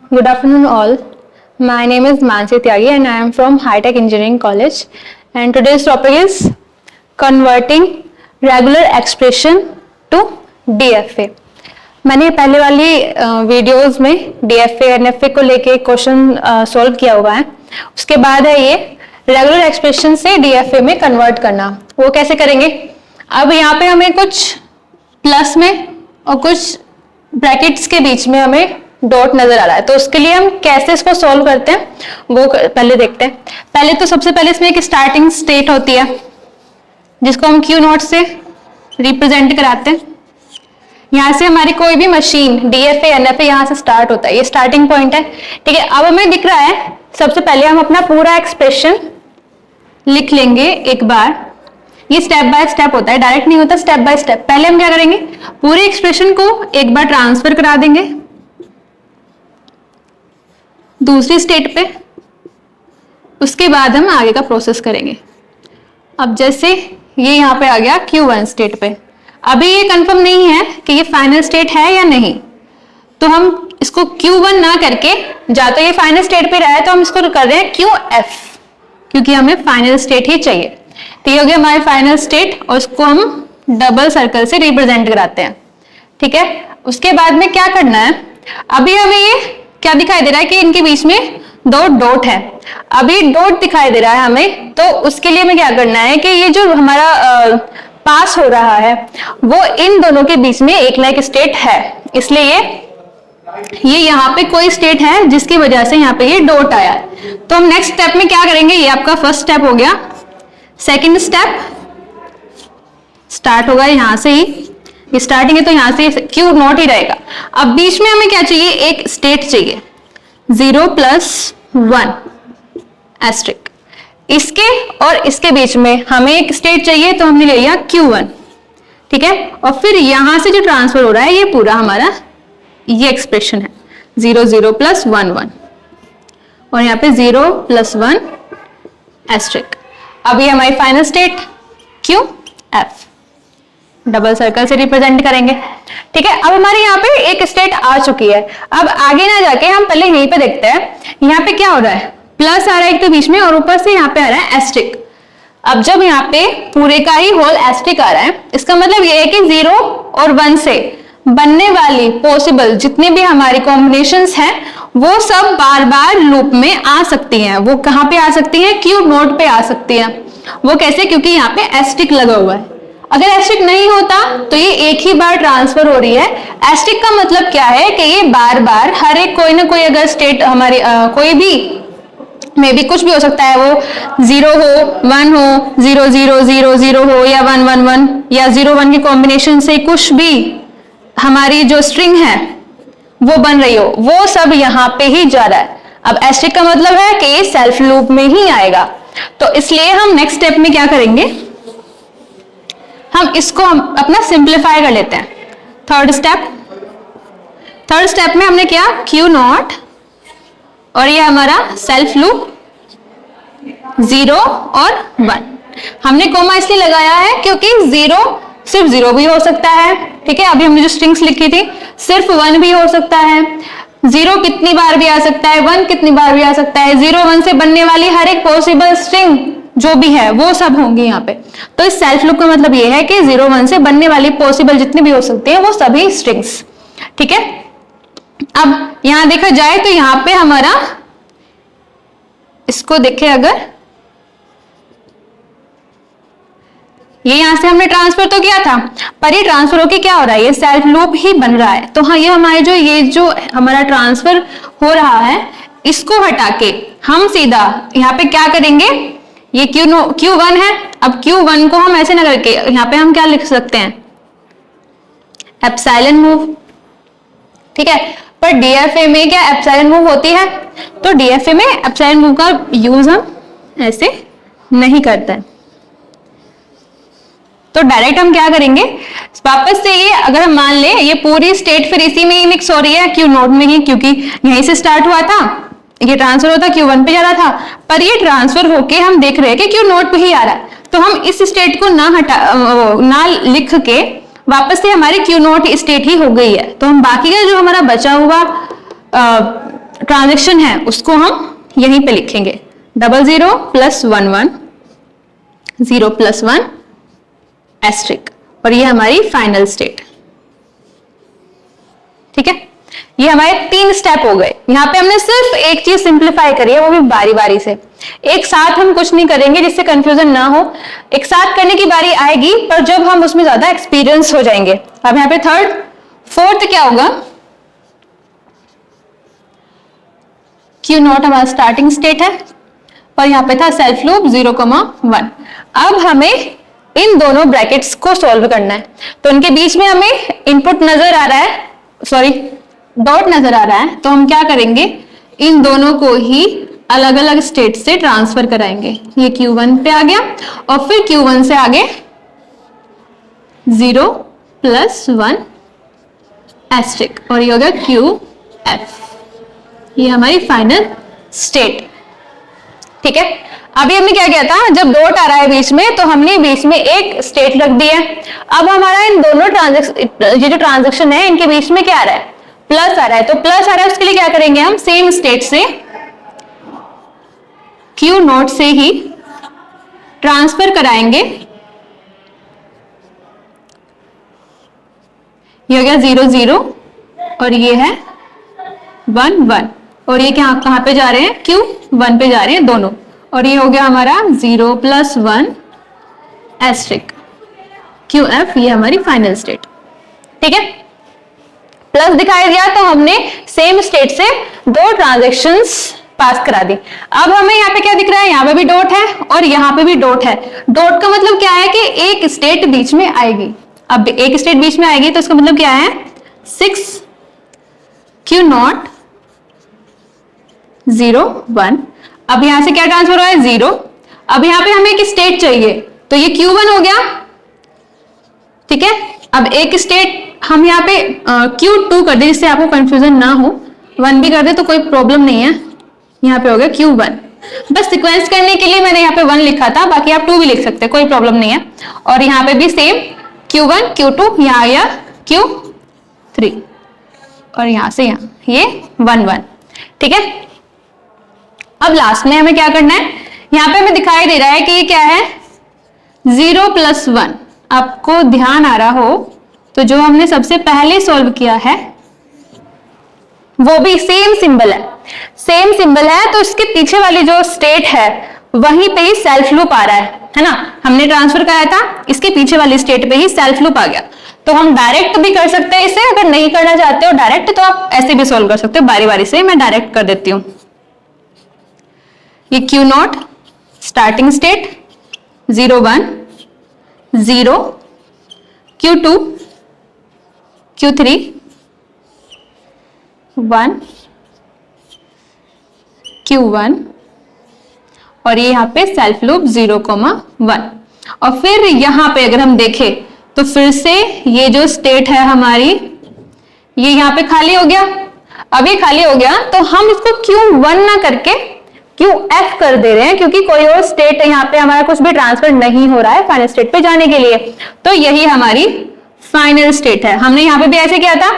Good afternoon, all. My name is Mansi Tyagi and I am from High Tech Engineering College. And today's topic is converting regular expression to DFA. मैंने पहले वाली videos में DFA NFA को लेके question solve किया हुआ है. उसके बाद है ये रेगुलर एक्सप्रेशन से DFA में कन्वर्ट करना. वो कैसे करेंगे? अब यहाँ पे हमें कुछ प्लस में और कुछ ब्रैकेट्स के बीच में हमें डॉट नजर आ रहा है, तो उसके लिए हम कैसे इसको सॉल्व करते हैं वो पहले देखते हैं. पहले तो सबसे पहले इसमें एक स्टार्टिंग स्टेट होती है जिसको हम क्यू नॉट से रिप्रेजेंट कराते हैं. यहाँ से हमारी कोई भी मशीन DFA NFA यहाँ से स्टार्ट होता है, ये स्टार्टिंग पॉइंट है. ठीक है, अब हमें दिख रहा है सबसे पहले हम अपना पूरा एक्सप्रेशन लिख लेंगे एक बार. ये स्टेप बाय स्टेप होता है, डायरेक्ट नहीं होता, स्टेप बाय स्टेप. पहले हम क्या करेंगे, पूरे एक्सप्रेशन को एक बार ट्रांसफर करा देंगे दूसरी स्टेट पे. उसके बाद हम आगे का प्रोसेस करेंगे. अब जैसे ये यहाँ पे आ गया Q1 स्टेट पे. अभी ये कंफर्म नहीं है कि ये फाइनल स्टेट है या नहीं, तो हम इसको Q1 ना करके, या तो ये फाइनल स्टेट पे रहा है तो हम इसको कर रहे हैं QF, क्योंकि हमें फाइनल स्टेट ही चाहिए. तो ये हो गया हमारे फाइनल स्टेट और उसको हम डबल सर्कल से रिप्रेजेंट कराते हैं. ठीक है, उसके बाद में क्या करना है, अभी हमें ये क्या दिखाई दे रहा है कि इनके बीच में दो डॉट है. अभी डॉट दिखाई दे रहा है हमें, तो उसके लिए हमें क्या करना है कि ये जो हमारा पास हो रहा है वो इन दोनों के बीच में एक ना एक स्टेट है, इसलिए ये यहाँ पे कोई स्टेट है जिसकी वजह से यहाँ पे ये डॉट आया है. तो हम नेक्स्ट स्टेप में क्या करेंगे, ये आपका फर्स्ट स्टेप हो गया. सेकेंड स्टेप स्टार्ट होगा यहाँ से ही, ये स्टार्टिंग है तो यहाँ से क्यू नॉट ही रहेगा. अब बीच में हमें क्या चाहिए, एक स्टेट चाहिए 0+1 एस्ट्रिक. इसके और इसके बीच में हमें एक स्टेट चाहिए, तो हमने ले लिया Q1. ठीक है, और फिर यहां से जो ट्रांसफर हो रहा है ये पूरा हमारा ये एक्सप्रेशन है 0 0+1 1 और यहाँ पे 0+1 एस्ट्रिक. अभी हमारी final state QF double circle से रिप्रेजेंट करेंगे. ठीक है, अब हमारे यहाँ पे एक स्टेट आ चुकी है. अब आगे ना जाके हम पहले यहीं पे देखते हैं, यहाँ पे क्या हो रहा है, प्लस आ रहा है एक तो बीच में और ऊपर से यहाँ पे आ रहा है एस्ट्रिक. अब जब यहाँ पे पूरे का ही होल एस्ट्रिक आ रहा है, इसका मतलब ये है कि 0 और 1 से बनने वाली पॉसिबल जितनी भी हमारी कॉम्बिनेशंस हैं वो सब बार बार लूप में आ सकती हैं. वो कहाँ पे आ सकती हैं, क्यू नोड पे आ सकती हैं. वो कैसे, क्योंकि यहाँ पे एस्ट्रिक लगा हुआ है. अगर एस्ट्रिक नहीं होता तो ये एक ही बार ट्रांसफर हो रही है. एस्ट्रिक का मतलब क्या है कि ये बार बार हर एक कोई ना कोई अगर स्टेट हमारी कोई भी मे भी कुछ भी हो सकता है, वो 0 हो 1 हो 0 0 0 0 हो या 1 1 1 या 0 1 के कॉम्बिनेशन से कुछ भी हमारी जो स्ट्रिंग है वो बन रही हो, वो सब यहाँ पे ही जा रहा है. अब एस्ट्रिक का मतलब है कि ये सेल्फ लूप में ही आएगा. तो इसलिए हम नेक्स्ट स्टेप में क्या करेंगे, हम इसको अपना सिंप्लीफाई कर लेते हैं. थर्ड स्टेप में हमने क्या, Q नॉट और ये हमारा सेल्फ लूप 0 और 1. हमने कोमा इसलिए लगाया है क्योंकि 0 सिर्फ 0 भी हो सकता है. ठीक है, अभी हमने जो स्ट्रिंग्स लिखी थी सिर्फ 1 भी हो सकता है. 0 कितनी बार भी आ सकता है, 1 कितनी बार भी आ सकता है. 0 1 से बनने वाली हर एक पॉसिबल स्ट्रिंग जो भी है वो सब होंगी यहाँ पे. तो इस सेल्फ लूप का मतलब ये है कि 0 1 से बनने वाली पॉसिबल जितनी भी हो सकती है वो सभी स्ट्रिंग्स. ठीक है, अब यहां देखा जाए तो यहाँ पे हमारा इसको देखें, अगर ये यहां से हमने ट्रांसफर तो किया था, पर ये ट्रांसफर होके क्या हो रहा है, ये सेल्फ लूप ही बन रहा है. तो हाँ, ये हमारे जो हमारा ट्रांसफर हो रहा है इसको हटा के हम सीधा यहाँ पे क्या करेंगे, ये Q1 है. अब Q1 को हम ऐसे ना करके यहाँ पे हम क्या लिख सकते हैं, एप्सिलॉन मूव. ठीक है, पर DFA में क्या एप्सिलॉन मूव होती है, तो DFA में एप्सिलॉन मूव का यूज हम ऐसे नहीं करते हैं. तो डायरेक्ट हम क्या करेंगे, वापस से ये अगर हम मान ले ये पूरी स्टेट फिर इसी में ही मिक्स हो रही है Q नोड में ही, क्योंकि यहीं से स्टार्ट हुआ था, ये ट्रांसफर होता Q1 पे जा रहा था, पर ये ट्रांसफर होके हम देख रहे हैं कि Q नोड पे ही आ रहा है. तो हम इस स्टेट को ना लिख के वापस से हमारी Q नोट स्टेट ही हो गई है. तो हम बाकी का जो हमारा बचा हुआ ट्रांजैक्शन है उसको हम यहीं पे लिखेंगे, 00 + 11 0 + 1 एस्ट्रिक, और ये हमारी फाइनल स्टेट। ठीक है, ये हमारे 3 स्टेप हो गए। यहाँ पे हमने सिर्फ एक चीज सिंप्लीफाई करी है, वो भी बारी बारी से, एक साथ हम कुछ नहीं करेंगे जिससे कंफ्यूजन ना हो। एक साथ करने की बारी आएगी पर जब हम उसमें ज्यादा एक्सपीरियंस हो जाएंगे। अब यहाँ पे थर्ड फोर्थ क्या होगा, Q0 हमारा स्टार्टिंग स्टेट है और यहाँ पे था सेल्फ लूप 0,1। अब हमें इन दोनों ब्रैकेट्स को सॉल्व करना है, तो इनके बीच में हमें इनपुट नजर आ रहा है, सॉरी डॉट नजर आ रहा है, तो हम क्या करेंगे, इन दोनों को ही अलग अलग स्टेट से ट्रांसफर कराएंगे। ये Q1 पे आ गया और फिर Q1 से आगे 0 + 1 एस्ट्रिक, और ये हो गया QF। ये हमारी फाइनल स्टेट। ठीक है, अभी हमने क्या किया था, जब डॉट आ रहा है बीच में तो हमने बीच में एक स्टेट रख दी है। अब हमारा इन दोनों ये जो ट्रांजैक्शन है इनके बीच में क्या आ रहा है, प्लस आ रहा है, तो प्लस आ रहा है उसके लिए क्या करेंगे, हम सेम स्टेट से Q0 से ही ट्रांसफर कराएंगे। ये हो गया 0 0 और ये है 1 1, और ये कहां पे जा रहे हैं, Q1 पे जा रहे हैं दोनों, और ये हो गया हमारा 0 + 1 एस्ट्रिक QF, ये हमारी फाइनल स्टेट। ठीक है, प्लस दिखाई दिया तो हमने सेम स्टेट से 2 ट्रांजैक्शंस पास करा दी। अब हमें यहाँ पे क्या दिख रहा है, यहाँ पे भी डॉट है और यहाँ पे भी डॉट है। डॉट का मतलब क्या है कि एक स्टेट बीच में आएगी। अब एक स्टेट बीच में आएगी तो इसका मतलब क्या है, 6 Q0 0 1। अब यहां से क्या ट्रांसफर हुआ है, 0। अब यहाँ पे हमें एक स्टेट चाहिए तो ये Q1 हो गया। ठीक है, अब एक स्टेट हम यहाँ पे Q2 कर दे जिससे आपको कंफ्यूजन ना हो, 1 भी कर दे तो कोई प्रॉब्लम नहीं है। यहाँ पे हो गया Q1, बस सीक्वेंस करने के लिए मैंने यहाँ पे 1 लिखा था, बाकी आप 2 भी लिख सकते हैं, कोई प्रॉब्लम नहीं है। और यहाँ पे भी सेम Q1 Q2, यहाँ आया Q3 और यहाँ से यहाँ ये 1 1। ठीक है, अब लास्ट में हमें क्या करना है, यहाँ पे हमें दिखाई दे रहा है कि ये क्या है, 0 + 1। आपको ध्यान आ रहा हो तो जो हमने सबसे पहले सॉल्व किया है वो भी सेम सिंबल है, सेम सिंबल है, तो इसके पीछे वाली जो स्टेट है वहीं पे ही सेल्फ लूप आ रहा है ना। हमने ट्रांसफर कराया था, इसके पीछे वाली स्टेट पे ही सेल्फ लूप आ गया। तो हम डायरेक्ट भी कर सकते हैं इसे, अगर नहीं करना चाहते हो डायरेक्ट तो आप ऐसे भी सॉल्व कर सकते हो, बारी बारी से। मैं डायरेक्ट कर देती हूँ। ये Q0 starting state 0 1 0 Q2 Q3 1 Q1 और ये यहाँ पे सेल्फ लूप 0,1। और फिर यहाँ पे अगर हम देखें तो फिर से ये जो स्टेट है हमारी, ये यहाँ पे खाली हो गया। अब ये खाली हो गया तो हम इसको Q1 ना करके QF कर दे रहे हैं, क्योंकि कोई और स्टेट यहाँ पे हमारा कुछ भी ट्रांसफर नहीं हो रहा है फाइनल स्टेट पे जाने के लिए। तो यही हमारी फाइनल स्टेट है। हमने यहाँ पे भी ऐसे किया था,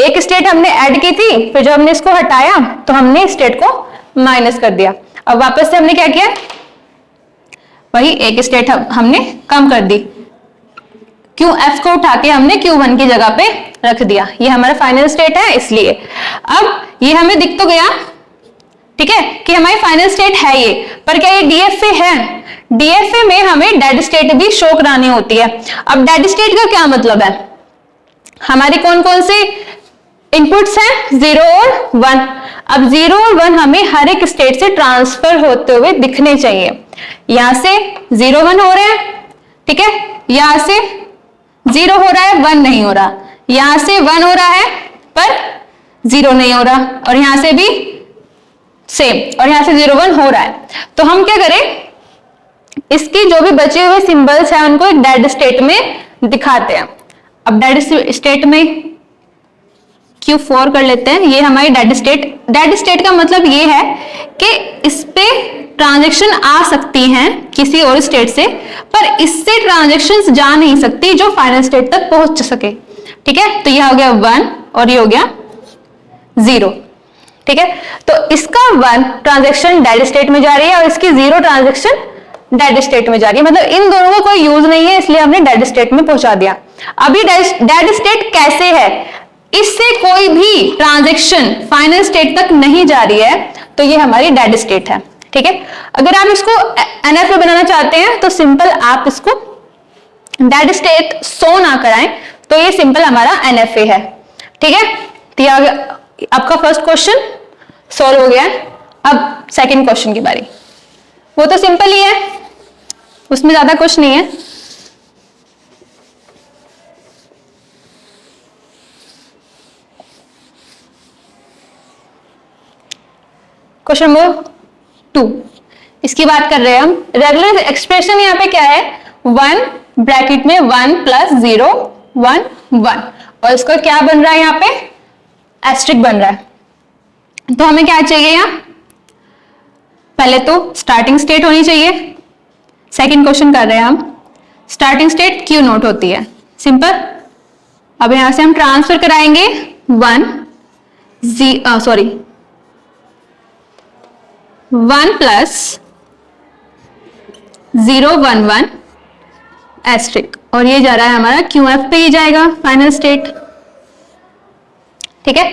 एक स्टेट हमने ऐड की थी, फिर जब हमने इसको हटाया तो हमने स्टेट को माइनस कर दिया। अब वापस से हमने क्या किया, वही एक स्टेट हमने कम कर दी, QF को उठा के हमने Q1 की जगह पे रख दिया। ये हमारा फाइनल स्टेट है इसलिए। अब ये हमें दिख तो गया, ठीक है, कि हमारी फाइनल स्टेट है ये, पर क्या ये DFA है? DFA में हमें डेड स्टेट भी शो करानी होती है। अब डेड स्टेट का क्या मतलब है, हमारे कौन कौन से इनपुट्स हैं, 0 और 1। अब 0 और 1 हमें हर एक स्टेट से ट्रांसफर होते हुए दिखने चाहिए। यहां से 0 1 हो रहे हैं, ठीक है, यहां से 0 हो रहा है 1 नहीं हो रहा, यहां से 1 हो रहा है पर 0 नहीं हो रहा, और यहां से भी सेम, और यहां से 0 1 हो रहा है। तो हम क्या करें, इसकी जो भी बचे हुए सिंबल्स हैं उनको एक डेड स्टेट में दिखाते हैं। अब डेड स्टेट में Q4 कर लेते हैं, ये हमारी डेड स्टेट। डेड स्टेट का मतलब ये है कि इस पे ट्रांजैक्शन आ सकती हैं किसी और स्टेट से, पर इससे ट्रांजैक्शंस जा नहीं सकती जो फाइनल स्टेट तक पहुंच सके। ठीक है, तो ये हो गया 1 और ये हो गया 0। ठीक है, तो इसका 1 ट्रांजैक्शन डेड स्टेट में जा रही है और इसकी 0 ट्रांजैक्शन डेड स्टेट में जा रही है, मतलब इन दोनों का कोई यूज नहीं है, इसलिए हमने डेड स्टेट में पहुंचा दिया। अभी डेड स्टेट कैसे है, इससे कोई भी ट्रांजैक्शन फाइनल स्टेट तक नहीं जा रही है, तो ये हमारी डेड स्टेट है। ठीक है, अगर आप इसको एनएफ में बनाना चाहते हैं तो सिंपल आप इसको डेड स्टेट शो ना कराएं, तो ये सिंपल हमारा एनएफए है। ठीक है, तो आपका फर्स्ट क्वेश्चन सॉल्व हो गया है। अब सेकंड क्वेश्चन की बारी, वो तो सिंपल ही है, उसमें ज्यादा कुछ नहीं है। क्वेश्चन नंबर 2, इसकी बात कर रहे हैं हम। रेगुलर एक्सप्रेशन यहाँ पे क्या है, 1 ब्रैकेट में 1 प्लस 0 1 1, और इसका क्या बन रहा है यहाँ पे, एस्ट्रिक बन रहा है। तो हमें क्या चाहिए यहाँ, पहले तो स्टार्टिंग स्टेट होनी चाहिए। सेकंड क्वेश्चन कर रहे हैं हम, स्टार्टिंग स्टेट क्यू नोट होती है, सिंपल। अब यहां से हम ट्रांसफर कराएंगे 1 प्लस 0 1 1 एस्ट्रिक, और ये जा रहा है हमारा क्यू एफ पे ही जाएगा फाइनल स्टेट। ठीक है,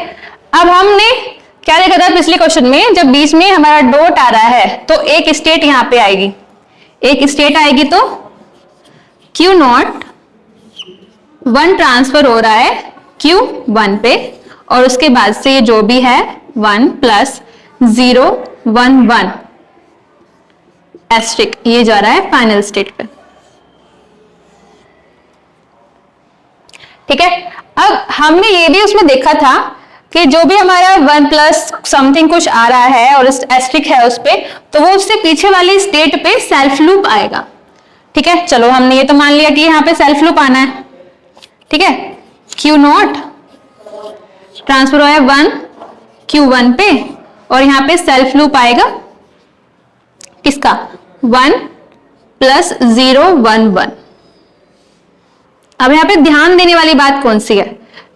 अब हमने क्या देखा था पिछले क्वेश्चन में, जब बीच में हमारा डॉट आ रहा है तो एक स्टेट यहां पे आएगी, एक स्टेट आएगी, तो क्यू नॉट 1 ट्रांसफर हो रहा है क्यू 1 पे, और उसके बाद से ये जो भी है 1 प्लस 0 1 1 एस्ट्रिक, ये जा रहा है फाइनल स्टेट पे। ठीक है, अब हमने ये भी उसमें देखा था कि जो भी हमारा 1 प्लस समथिंग कुछ आ रहा है और एस्ट्रिक है उस पे, तो वो उससे पीछे वाली स्टेट पे सेल्फ लूप आएगा। ठीक है, चलो हमने ये तो मान लिया कि यहाँ पे सेल्फ लूप आना है। ठीक है, क्यू नॉट ट्रांसफर हुआ है 1 Q1 पे, और यहाँ पे सेल्फ लूप आएगा किसका, 1 प्लस 0 1 1। अब यहाँ पे ध्यान देने वाली बात कौन सी है,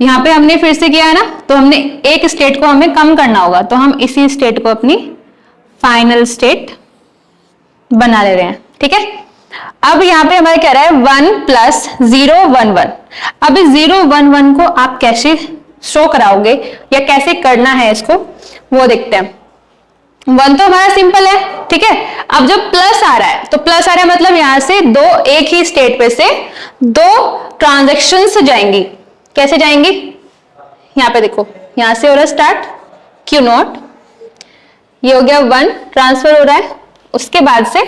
यहाँ पे हमने फिर से किया है ना, तो हमने एक स्टेट को हमें कम करना होगा, तो हम इसी स्टेट को अपनी फाइनल स्टेट बना ले रहे हैं। ठीक है, अब यहाँ पे हमारा कह रहा है 1 प्लस 0 1 1। अब इस 0 1 1 को आप कैसे शो कराओगे या कैसे करना है इसको, वो देखते हैं। 1 तो हमारा सिंपल है। ठीक है, अब जब प्लस आ रहा है, तो प्लस आ रहा है मतलब यहां से दो, एक ही स्टेट पे से 2 ट्रांजैक्शंस जाएंगी। कैसे जाएंगी, यहाँ पे देखो, यहां से हो रहा है स्टार्ट क्यू नॉट, ये हो गया 1 ट्रांसफर हो रहा है, उसके बाद से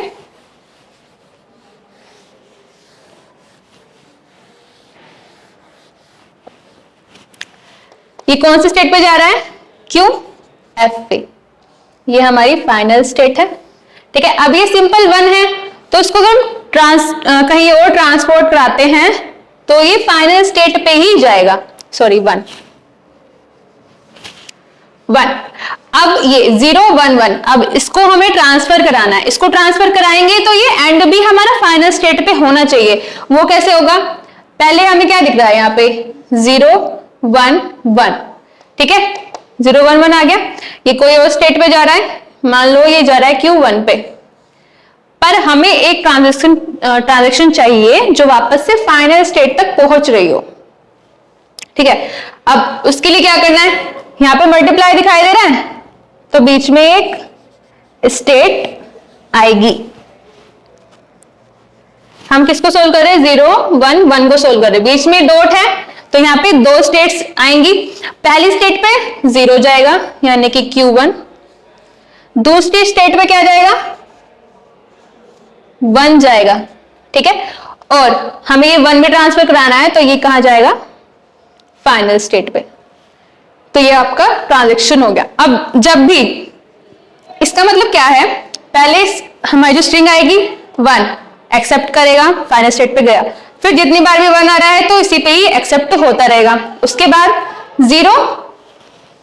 ये कौन सी स्टेट पे जा रहा है, क्यू एफ पे, ये हमारी फाइनल स्टेट है। ठीक है, अब ये सिंपल 1 है, तो इसको हम कहीं और ट्रांसपोर्ट कराते हैं तो ये फाइनल स्टेट पे ही जाएगा। सॉरी 1 1। अब ये 0 1 1, अब इसको हमें ट्रांसफर कराना है, इसको ट्रांसफर कराएंगे तो ये एंड भी हमारा फाइनल स्टेट पे होना चाहिए। वो कैसे होगा, पहले हमें क्या दिख रहा है यहाँ पे 0 1 1। ठीक है, 0 1 1 आ गया, ये कोई और स्टेट पे जा रहा है, मान लो ये जा रहा है Q1 पे, पर हमें एक ट्रांजैक्शन चाहिए जो वापस से फाइनल स्टेट तक पहुंच रही हो। ठीक है, अब उसके लिए क्या करना है, यहां पे मल्टीप्लाई दिखाई दे रहा है, तो बीच में एक स्टेट आएगी। हम किसको सोल्व कर रहे हैं, 0 1 1 को सोल्व कर रहे हैं, बीच में डॉट है, तो यहाँ पे 2 स्टेट्स आएंगी। पहली स्टेट पे 0 जाएगा यानी कि Q1, दूसरी स्टेट पे क्या जाएगा, 1 जाएगा। ठीक है, और हमें ये 1 में ट्रांसफर कराना है, तो ये कहां जाएगा, फाइनल स्टेट पे। तो ये आपका ट्रांजैक्शन हो गया। अब जब भी, इसका मतलब क्या है, पहले हमारी जो स्ट्रिंग आएगी 1 एक्सेप्ट करेगा, फाइनल स्टेट पे गया, फिर जितनी बार भी 1 आ रहा है तो इसी पे ही एक्सेप्ट होता रहेगा। उसके बाद 0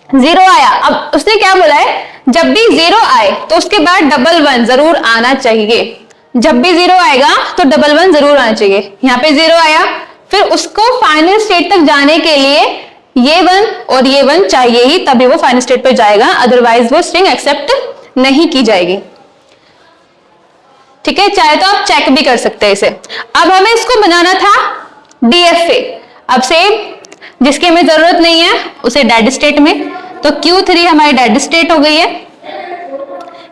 0 आया, अब उसने क्या बोला है, जब भी 0 आए तो उसके बाद 1 1 जरूर आना चाहिए। जब भी 0 आएगा तो 1 1 जरूर आना चाहिए। यहाँ पे 0 आया, फिर उसको फाइनल स्टेट तक जाने के लिए ये 1 और ये 1 चाहिए ही, तभी वो फाइनल स्टेट पे जाएगा, अदरवाइज वो स्ट्रिंग एक्सेप्ट नहीं की जाएगी। ठीक है, चाहे तो आप चेक भी कर सकते हैं इसे। अब हमें इसको बनाना था DFA। अब सेम जिसकी हमें जरूरत नहीं है उसे डेड स्टेट में, तो Q3 हमारी डेड स्टेट हो गई है।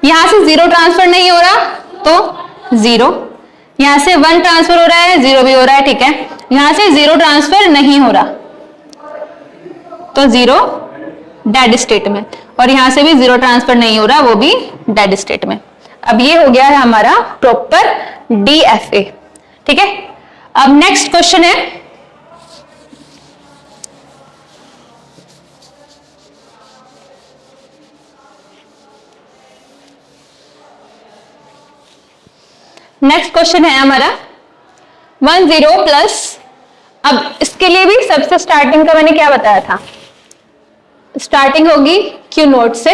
यहां से 0 ट्रांसफर नहीं हो रहा तो 0, यहां से 1 ट्रांसफर हो रहा है, 0 भी हो रहा है। ठीक है, यहां से 0 ट्रांसफर नहीं हो रहा तो 0 डेड स्टेट में, और यहां से भी 0 ट्रांसफर नहीं हो रहा, वो भी डेड स्टेट में। अब ये हो गया है हमारा प्रॉपर DFA। ठीक है, अब नेक्स्ट क्वेश्चन है हमारा 1 0 प्लस। अब इसके लिए भी सबसे स्टार्टिंग का मैंने क्या बताया था, स्टार्टिंग होगी Q नोट से।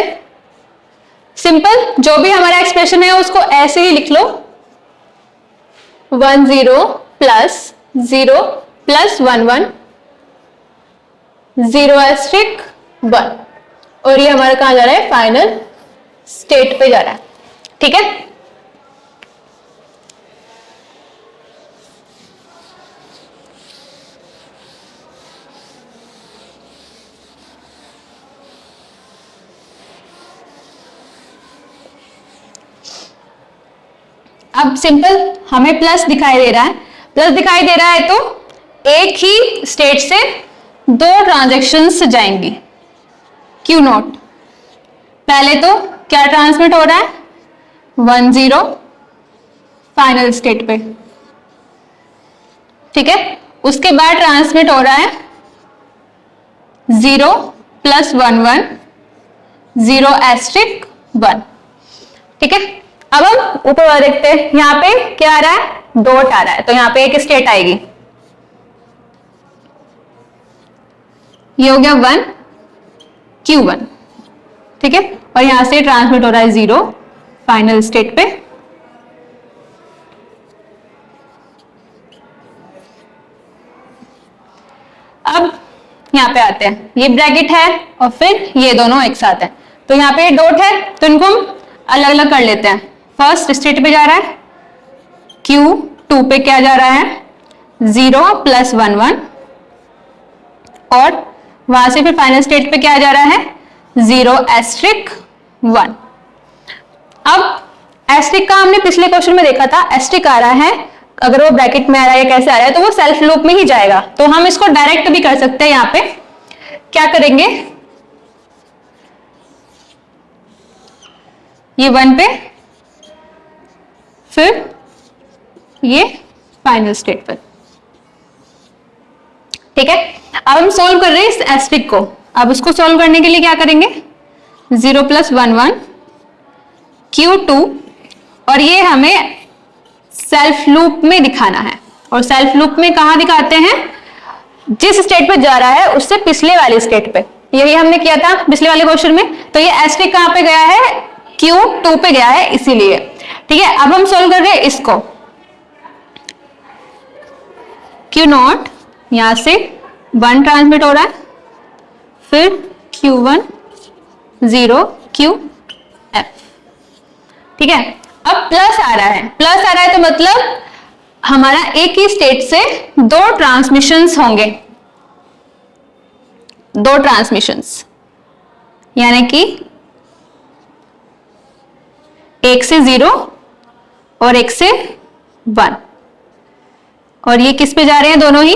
सिंपल, जो भी हमारा एक्सप्रेशन है उसको ऐसे ही लिख लो, 1 0 प्लस 0 प्लस 1 1 0 एस्ट्रिक 1, और ये हमारा कहां जा रहा है, फाइनल स्टेट पे जा रहा है। ठीक है, अब सिंपल हमें प्लस दिखाई दे रहा है, प्लस दिखाई दे रहा है तो एक ही स्टेट से 2 ट्रांजैक्शंस जाएंगी। Q नोट पहले तो क्या ट्रांसमिट हो रहा है, 1 0 फाइनल स्टेट पे। ठीक है, उसके बाद ट्रांसमिट हो रहा है 0 प्लस 1 1 0 एस्ट्रिक 1। ठीक है, अब हम ऊपर वाला देखते हैं, यहां पे क्या आ रहा है, डॉट आ रहा है, तो यहां पे एक स्टेट आएगी, ये हो गया 1 Q1। ठीक है, और यहां से ट्रांसमिट हो रहा है 0 फाइनल स्टेट पे। अब यहां पे आते हैं, ये ब्रैकेट है और फिर ये दोनों एक साथ है, तो यहां पे डॉट है तो इनको हम अलग अलग कर लेते हैं। फर्स्ट स्टेट पे जा रहा है Q2 पे क्या जा रहा है, 0 प्लस 1 1, और वहां से फिर फाइनल स्टेट पे क्या जा रहा है, 0 एस्ट्रिक 1। अब एस्ट्रिक का हमने पिछले क्वेश्चन में देखा था, एस्ट्रिक आ रहा है अगर वो ब्रैकेट में आ रहा है या कैसे आ रहा है तो वो सेल्फ लूप में ही जाएगा, तो हम इसको डायरेक्ट भी कर सकते हैं। यहां पे क्या करेंगे, ये 1 पे, फिर ये फाइनल स्टेट पर। ठीक है, अब हम सोल्व कर रहे हैं इस एस्ट्रिक को। अब उसको सोल्व करने के लिए क्या करेंगे, 0 प्लस 1 1 Q2, और ये हमें सेल्फ लूप में दिखाना है, और सेल्फ लूप में कहां दिखाते हैं, जिस स्टेट पे जा रहा है उससे पिछले वाली स्टेट पे। यही हमने किया था पिछले वाले क्वेश्चन में, तो ये एस्ट्रिक कहां पे गया है, Q2 पे गया है, इसीलिए। ठीक है, अब हम सोल्व कर रहे हैं इसको, Q नॉट यहां से 1 ट्रांसमिट हो रहा है, फिर Q1 0 QF। ठीक है, अब प्लस आ रहा है, प्लस आ रहा है तो मतलब हमारा एक ही स्टेट से 2 ट्रांसमिशंस होंगे, 2 ट्रांसमिशंस, यानी कि एक से 0 और एक से 1, और ये किस पे जा रहे हैं, दोनों ही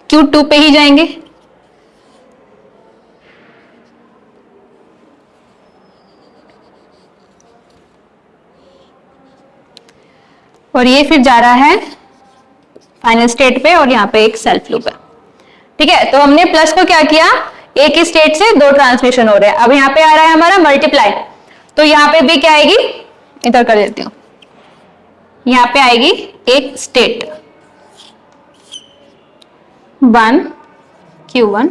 Q2 पे ही जाएंगे। और ये फिर जा रहा है फाइनल स्टेट पे, और यहां पे एक सेल्फ लूप है। ठीक है, तो हमने प्लस को क्या किया, एक ही स्टेट से 2 ट्रांसमिशन हो रहे हैं। अब यहां पे आ रहा है हमारा मल्टीप्लाई, तो यहां पे भी क्या आएगी, इधर कर देती हूं, यहां पे आएगी एक स्टेट 1 Q1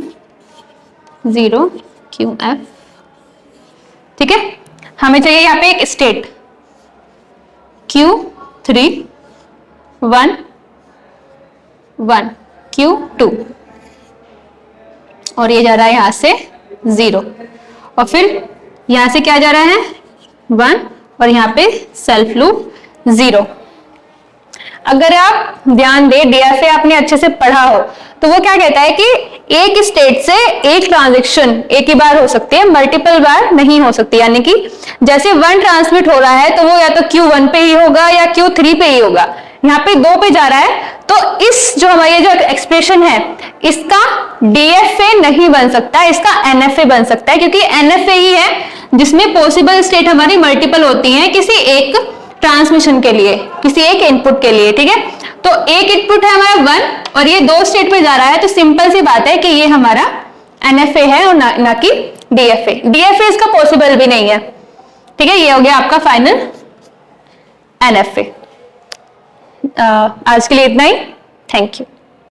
0 QF। ठीक है, हमें चाहिए यहां पे एक स्टेट Q3 1 1, Q2 और ये जा रहा है यहां से 0 और फिर यहां से क्या जा रहा है 1 और यहाँ पे सेल्फ लूप 0। अगर आप ध्यान दें डीएफए आपने अच्छे से पढ़ा हो तो वो क्या कहता है कि एक स्टेट से एक ट्रांजैक्शन एक ही बार हो सकती है, मल्टीपल बार नहीं हो सकती। यानी कि जैसे 1 ट्रांसमिट हो रहा है तो वो या तो Q1 पे ही होगा या Q3 पे ही होगा। यहाँ पे 2 पे जा रहा है तो इस जो हमारी जो एक्सप्रेशन है इसका डीएफए नहीं बन सकता, इसका एनएफए बन सकता है, क्योंकि एनएफए ही है जिसमें पॉसिबल स्टेट हमारी मल्टीपल होती हैं किसी एक ट्रांसमिशन के लिए, किसी एक इनपुट के लिए। ठीक है, तो एक इनपुट है हमारा 1 और ये 2 स्टेट पे जा रहा है, तो सिंपल सी बात है कि ये हमारा एनएफए है और ना कि डीएफए। डीएफए इसका पॉसिबल भी नहीं है। ठीक है, ये हो गया आपका फाइनल एनएफए। आज के लिए इतना ही। Thank you.